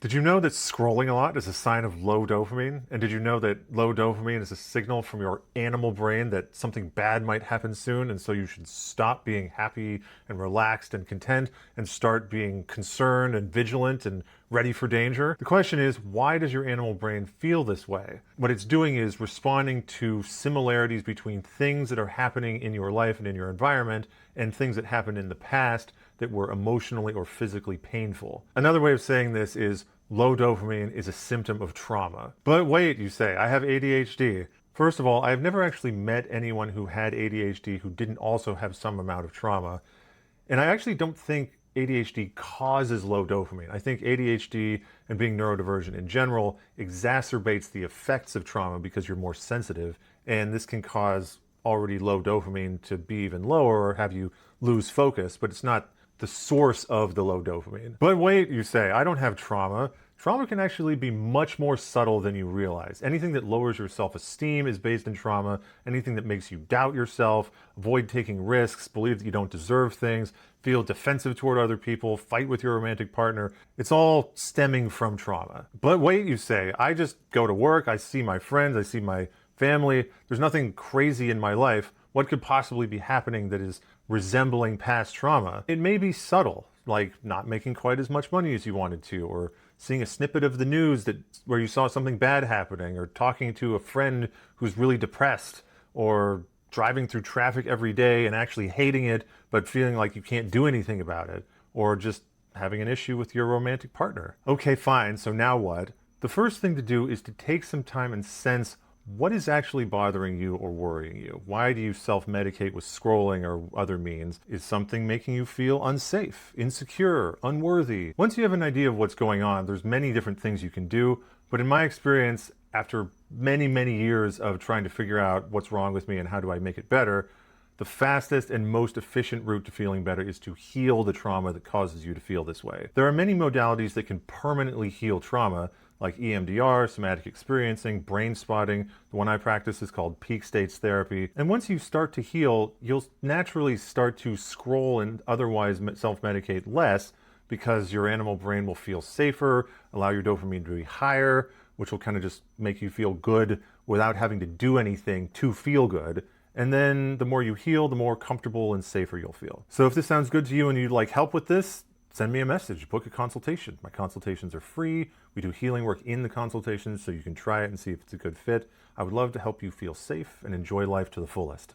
Did you know that scrolling a lot is a sign of low dopamine? And did you know that low dopamine is a signal from your animal brain that something bad might happen soon, and so you should stop being happy and relaxed and content and start being concerned and vigilant and ready for danger? The question is, why does your animal brain feel this way? What it's doing is responding to similarities between things that are happening in your life and in your environment and things that happened in the past that were emotionally or physically painful. Another way of saying this is low dopamine is a symptom of trauma. But wait, you say, I have ADHD. First of all, I've never actually met anyone who had ADHD who didn't also have some amount of trauma. And I actually don't think ADHD causes low dopamine. I think ADHD and being neurodivergent in general exacerbates the effects of trauma because you're more sensitive, and this can cause already low dopamine to be even lower or have you lose focus, but it's not the source of the low dopamine. But wait, you say, I don't have trauma. Trauma can actually be much more subtle than you realize. Anything that lowers your self-esteem is based in trauma. Anything that makes you doubt yourself, avoid taking risks, believe that you don't deserve things, feel defensive toward other people, fight with your romantic partner, it's all stemming from trauma. But wait, you say, I just go to work, I see my friends, I see my family, there's nothing crazy in my life. What could possibly be happening that is resembling past trauma? It may be subtle, like not making quite as much money as you wanted to, or seeing a snippet of the news where you saw something bad happening, or talking to a friend who's really depressed, or driving through traffic every day and actually hating it but feeling like you can't do anything about it, or just having an issue with your romantic partner. Okay, fine, so now what? The first thing to do is to take some time and sense what is actually bothering you or worrying you. Why do you self-medicate with scrolling or other means? Is something making you feel unsafe, insecure, unworthy? Once you have an idea of what's going on, there's many different things you can do, but in my experience, after many, many years of trying to figure out what's wrong with me and how do I make it better, the fastest and most efficient route to feeling better is to heal the trauma that causes you to feel this way. There are many modalities that can permanently heal trauma, like EMDR, somatic experiencing, brain spotting. The one I practice is called peak states therapy. And once you start to heal, you'll naturally start to scroll and otherwise self-medicate less because your animal brain will feel safer, allow your dopamine to be higher, which will kind of just make you feel good without having to do anything to feel good. And then the more you heal, the more comfortable and safer you'll feel. So if this sounds good to you and you'd like help with this, send me a message, book a consultation. My consultations are free. We do healing work in the consultations so you can try it and see if it's a good fit. I would love to help you feel safe and enjoy life to the fullest.